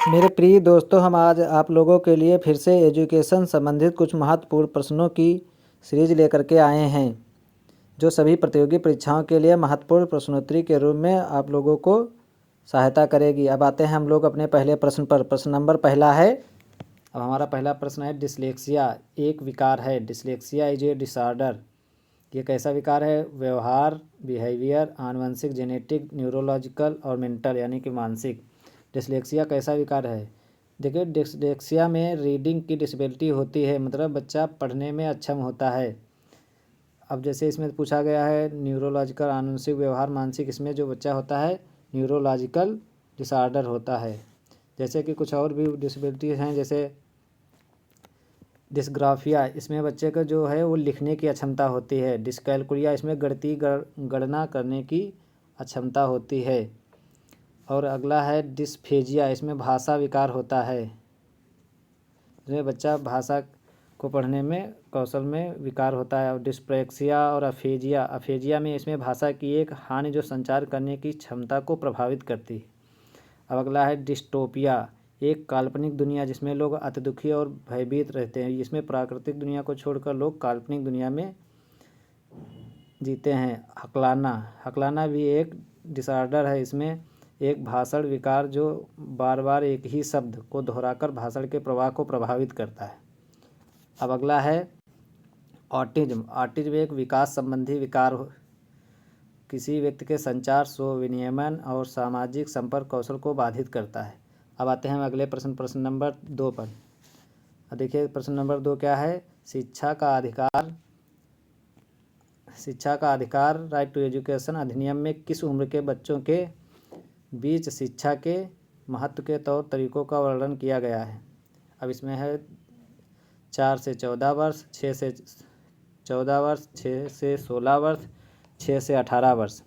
मेरे प्रिय दोस्तों, हम आज आप लोगों के लिए फिर से एजुकेशन संबंधित कुछ महत्वपूर्ण प्रश्नों की सीरीज लेकर के आए हैं, जो सभी प्रतियोगी परीक्षाओं के लिए महत्वपूर्ण प्रश्नोत्तरी के रूप में आप लोगों को सहायता करेगी। अब आते हैं हम लोग अपने पहले प्रश्न पर। प्रश्न नंबर पहला है। अब हमारा पहला प्रश्न है, डिसलेक्सिया एक विकार है। Dyslexia is a disorder. ये कैसा विकार है? व्यवहार, बिहेवियर, आनुवंशिक, जेनेटिक, न्यूरोलॉजिकल और मेंटल यानी कि मानसिक। डिसलेक्सिया कैसा विकार है? देखिए, डिसलेक्सिया में रीडिंग की डिसेबिलिटी होती है, मतलब बच्चा पढ़ने में अक्षम होता है। अब जैसे इसमें पूछा गया है न्यूरोलॉजिकल, आनुवंशिक, व्यवहार, मानसिक, इसमें जो बच्चा होता है न्यूरोलॉजिकल डिसऑर्डर होता है। जैसे कि कुछ और भी डिसेबिलिटीज हैं, जैसे डिस्ग्राफिया, इसमें बच्चे का जो है वो लिखने की अक्षमता होती है। डिस्कैलकुलिया, इसमें गणितीय गणना करने की अक्षमता होती है। और अगला है डिस्फेजिया, इसमें भाषा विकार होता है। इसमें बच्चा भाषा को पढ़ने में कौशल में विकार होता है। और डिस्प्रैक्सिया और अफेजिया, अफेजिया में इसमें भाषा की एक हानि जो संचार करने की क्षमता को प्रभावित करती है। अब अगला है डिस्टोपिया, एक काल्पनिक दुनिया जिसमें लोग अति दुखी और भयभीत रहते हैं। इसमें प्राकृतिक दुनिया को छोड़कर लोग काल्पनिक दुनिया में जीते हैं। हकलाना, हकलाना भी एक डिसऑर्डर है। इसमें एक भाषण विकार जो बार बार एक ही शब्द को दोहराकर भाषण के प्रवाह को प्रभावित करता है। अब अगला है ऑटिज्म। ऑटिज्म एक विकास संबंधी विकार किसी व्यक्ति के संचार, स्व विनियमन और सामाजिक संपर्क कौशल को बाधित करता है। अब आते हैं अगले प्रश्न नंबर 2 पर। देखिए प्रश्न नंबर 2 क्या है? शिक्षा का अधिकार राइट टू एजुकेशन अधिनियम में किस उम्र के बच्चों के बीच शिक्षा के महत्व के तौर तरीकों का वर्णन किया गया है? अब इसमें है 4 से 14 वर्ष, 6 से 14 वर्ष, 6 से 16 वर्ष, 6 से 18 वर्ष।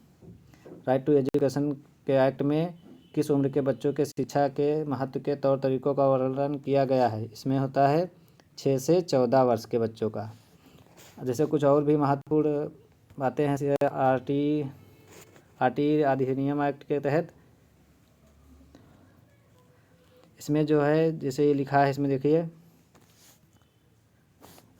राइट टू एजुकेशन के एक्ट में किस उम्र के बच्चों के शिक्षा के महत्व के तौर तरीकों का वर्णन किया गया है? इसमें होता है 6 से 14 वर्ष के बच्चों का। जैसे कुछ और भी महत्वपूर्ण बातें हैं, आरटी अधिनियम एक्ट के तहत इसमें जो है जैसे ये लिखा है, इसमें देखिए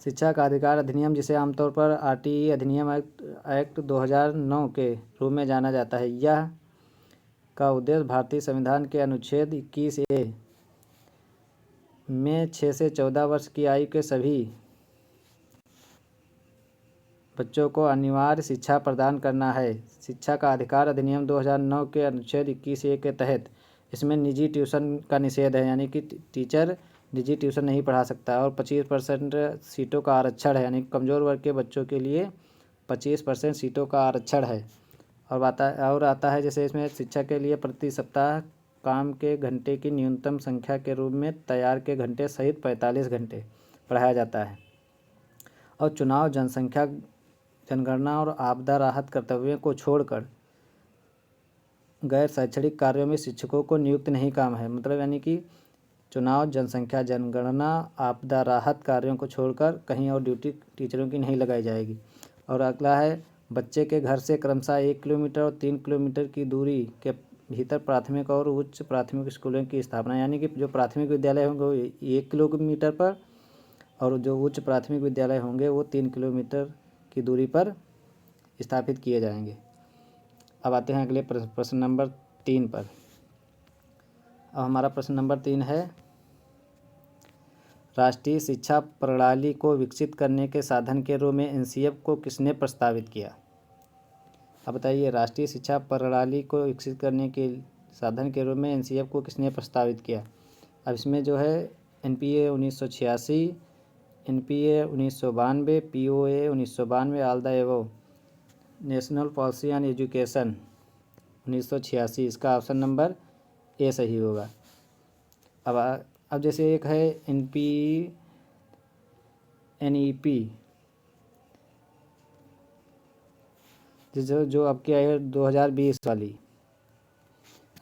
शिक्षा का अधिकार अधिनियम, जिसे आमतौर पर आरटी अधिनियम एक्ट 2009 के रूप में जाना जाता है। यह का उद्देश्य भारतीय संविधान के अनुच्छेद 21A में 6 से 14 वर्ष की आयु के सभी बच्चों को अनिवार्य शिक्षा प्रदान करना है। शिक्षा का अधिकार अधिनियम 2009 के अनुच्छेद 21A के तहत इसमें निजी ट्यूशन का निषेध है, यानी कि टीचर निजी ट्यूशन नहीं पढ़ा सकता। और 25% सीटों का आरक्षण है, यानी कमज़ोर वर्ग के बच्चों के लिए 25% सीटों का आरक्षण है। और आता है जैसे इसमें शिक्षा के लिए प्रति सप्ताह काम के घंटे की न्यूनतम संख्या के रूप में तैयार के घंटे सहित 45 घंटे पढ़ाया जाता है। और चुनाव, जनसंख्या, जनगणना और आपदा राहत कर्तव्यों को छोड़कर गैर शैक्षणिक कार्यों में शिक्षकों को नियुक्त नहीं काम है। मतलब यानी कि चुनाव, जनसंख्या, जनगणना, आपदा राहत कार्यों को छोड़कर कहीं और ड्यूटी टीचरों की नहीं लगाई जाएगी। और अगला है बच्चे के घर से क्रमशः 1 किलोमीटर और 3 किलोमीटर की दूरी के भीतर प्राथमिक और उच्च प्राथमिक स्कूलों की स्थापना, यानी कि जो प्राथमिक विद्यालय होंगे वो 1 किलोमीटर पर और जो उच्च प्राथमिक विद्यालय होंगे वो 3 किलोमीटर की दूरी पर स्थापित किए जाएंगे। अब आते हैं अगले प्रश्न नंबर 3 पर। अब हमारा प्रश्न नंबर 3 है, राष्ट्रीय शिक्षा प्रणाली को विकसित करने के साधन के रूप में एनसीएफ को किसने प्रस्तावित किया? अब बताइए, राष्ट्रीय शिक्षा प्रणाली को विकसित करने के साधन के रूप में एनसीएफ को किसने प्रस्तावित किया? अब इसमें जो है NPA 1986, NPA 1992, POA 1992, all the above, national policy on education 1986। इसका ऑप्शन नंबर ए सही होगा। अब जैसे एक है एनईपी जो अब क्या है 2020 वाली।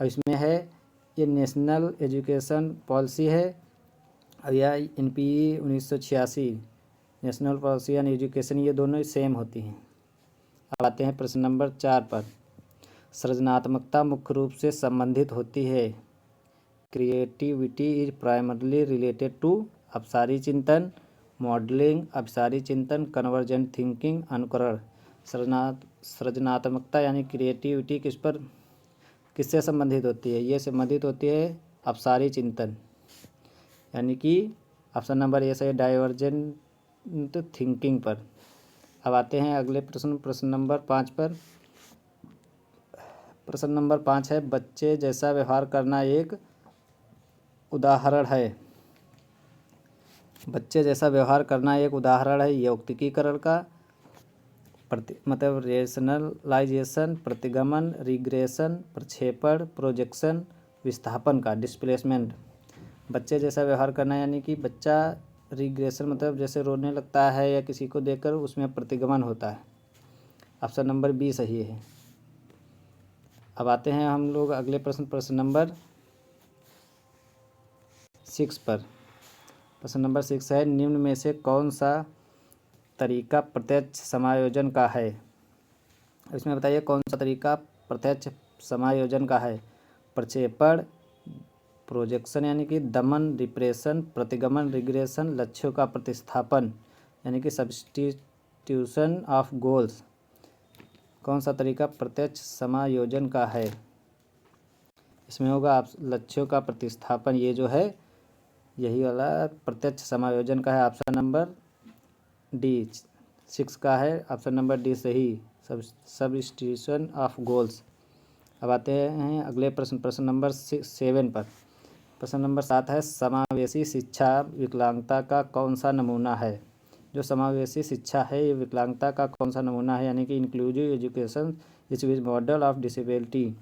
अब इसमें है ये नेशनल एजुकेशन पॉलिसी है और यह NPE 1986 national policy on education, ये दोनों सेम होती हैं। अब आते हैं प्रश्न नंबर 4 पर। सृजनात्मकता मुख्य रूप से संबंधित होती है creativity is primarily related to अपसारी चिंतन, मॉडलिंग, अभिसारी चिंतन, कन्वर्जेंट थिंकिंग, अनुकरण। सृजनात्मकता यानी क्रिएटिविटी किससे संबंधित होती है? ये संबंधित होती है अपसारी चिंतन, यानी कि ऑप्शन नंबर ए सही डाइवर्जेंट थिंकिंग पर। अब आते हैं अगले प्रश्न नंबर 5 पर। प्रश्न नंबर 5 है, बच्चे जैसा व्यवहार करना एक उदाहरण है। बच्चे जैसा व्यवहार करना एक उदाहरण है यौक्तिकीकरण का, मतलब रेशनलाइजेशन, प्रतिगमन, रिग्रेशन, प्रक्षेपण, प्रोजेक्शन, विस्थापन का, डिस्प्लेसमेंट। बच्चे जैसा व्यवहार करना यानी कि बच्चा रिग्रेशन मतलब जैसे रोने लगता है या किसी को देखकर उसमें प्रतिगमन होता है। ऑप्शन नंबर बी सही है। अब आते हैं हम लोग अगले प्रश्न नंबर 6 पर। प्रश्न नंबर 6 है, निम्न में से कौन सा तरीका प्रत्यक्ष समायोजन का है? इसमें बताइए कौन सा तरीका प्रत्यक्ष समायोजन का है? प्रक्षेपण, प्रोजेक्शन यानी कि दमन, रिप्रेशन, प्रतिगमन, रिग्रेशन, लक्ष्यों का प्रतिस्थापन यानी कि सब्स्टिट्यूशन ऑफ गोल्स। कौन सा तरीका प्रत्यक्ष समायोजन का है? इसमें होगा आप लक्ष्यों का प्रतिस्थापन, ये जो है यही वाला प्रत्यक्ष समायोजन का है। ऑप्शन नंबर डी 6 का है, ऑप्शन नंबर डी सही, सब्स्टिट्यूशन ऑफ गोल्स। अब आते हैं अगले प्रश्न नंबर 7 पर। प्रश्न नंबर 7 है, समावेशी शिक्षा विकलांगता का कौन सा नमूना है? जो समावेशी शिक्षा है ये विकलांगता का कौन सा नमूना है? यानी कि inclusive education is model of disability.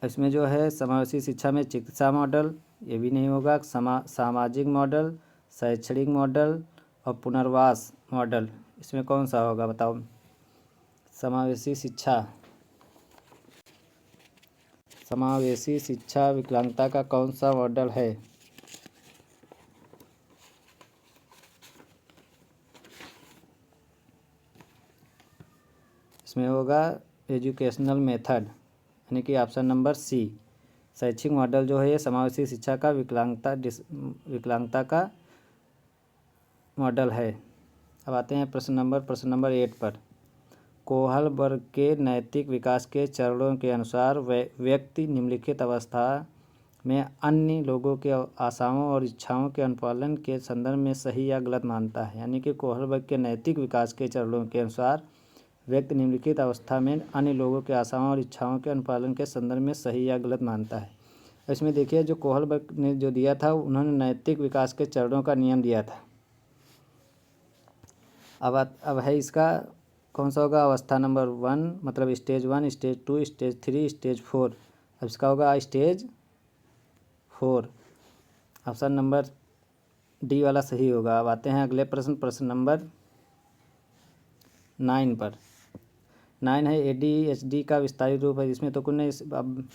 इसमें जो है समावेशी शिक्षा में चिकित्सा मॉडल, ये भी नहीं होगा, सामाजिक मॉडल, शैक्षणिक मॉडल और पुनर्वास मॉडल। इसमें कौन सा होगा बताओ? समावेशी शिक्षा विकलांगता का कौन सा मॉडल है? इसमें होगा एजुकेशनल मेथड, यानी कि ऑप्शन नंबर सी, शैक्षिक मॉडल जो है ये समावेशी शिक्षा का विकलांगता का मॉडल है। अब आते हैं प्रश्न नंबर 8 पर। कोहलबर्ग के नैतिक विकास के चरणों के अनुसार व्यक्ति निम्नलिखित अवस्था में अन्य लोगों के आशाओं और इच्छाओं के अनुपालन के संदर्भ में सही या गलत मानता है। यानी कि कोहलबर्ग के नैतिक विकास के चरणों के अनुसार व्यक्ति निम्नलिखित अवस्था में अन्य लोगों के आशाओं और इच्छाओं के अनुपालन के संदर्भ में सही या गलत मानता है। इसमें देखिए जो कोहलबर्ग ने जो दिया था, उन्होंने नैतिक विकास के चरणों का नियम दिया था। अब है इसका कौन सा होगा? अवस्था नंबर 1 मतलब स्टेज 1, स्टेज 2, स्टेज 3, स्टेज 4। अब इसका होगा स्टेज 4। ऑप्शन नंबर डी वाला सही होगा। अब आते हैं अगले प्रश्न नंबर 9 पर। 9 है, ADHD का विस्तारित रूप है। इसमें तो कुछ नहीं, अब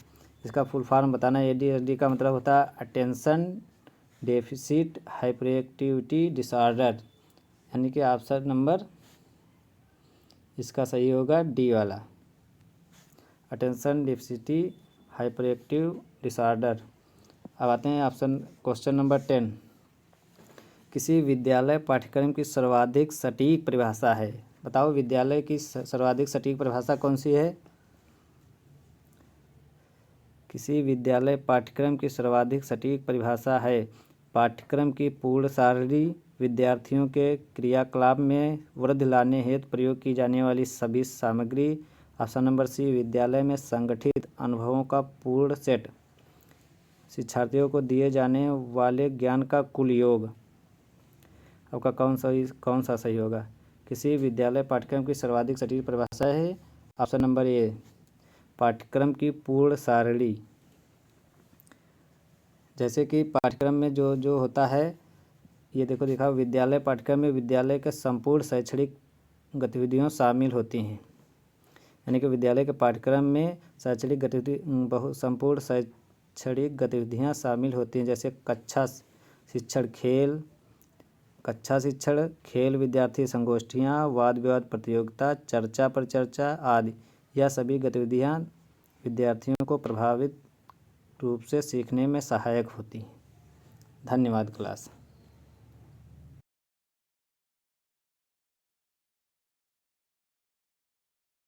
इसका फुल फॉर्म बताना है। ADHD का मतलब होता है अटेंशन डेफिसिट हाइपरएक्टिविटी डिसऑर्डर, यानी कि ऑप्शन नंबर इसका सही होगा डी वाला, अटेंशन डेफिसिटी हाइपरएक्टिव डिसऑर्डर। अब आते हैं क्वेश्चन नंबर 10। किसी विद्यालय पाठ्यक्रम की सर्वाधिक सटीक परिभाषा है। बताओ विद्यालय की सर्वाधिक सटीक परिभाषा कौन सी है? किसी विद्यालय पाठ्यक्रम की सर्वाधिक सटीक परिभाषा है पाठ्यक्रम की पूर्ण सारणी, विद्यार्थियों के क्रियाकलाप में वृद्धि लाने हेतु प्रयोग की जाने वाली सभी सामग्री। ऑप्शन नंबर सी, विद्यालय में संगठित अनुभवों का पूर्ण सेट, शिक्षार्थियों को दिए जाने वाले ज्ञान का कुल योग। आपका कौन सा सही होगा? किसी विद्यालय पाठ्यक्रम की सर्वाधिक सटीक परिभाषा है ऑप्शन नंबर ए, पाठ्यक्रम की पूर्ण सारणी। जैसे कि पाठ्यक्रम में जो होता है, ये देखो दिखाओ, विद्यालय पाठ्यक्रम में विद्यालय के संपूर्ण शैक्षणिक गतिविधियाँ शामिल होती हैं। यानी कि विद्यालय के पाठ्यक्रम में शैक्षणिक गतिविधि संपूर्ण शैक्षणिक गतिविधियाँ शामिल होती हैं, जैसे कक्षा शिक्षण खेल, विद्यार्थी संगोष्ठियाँ, वाद विवाद प्रतियोगिता, चर्चा पर चर्चा आदि। यह सभी गतिविधियाँ विद्यार्थियों को प्रभावित रूप से सीखने में सहायक होती हैं। धन्यवाद क्लास।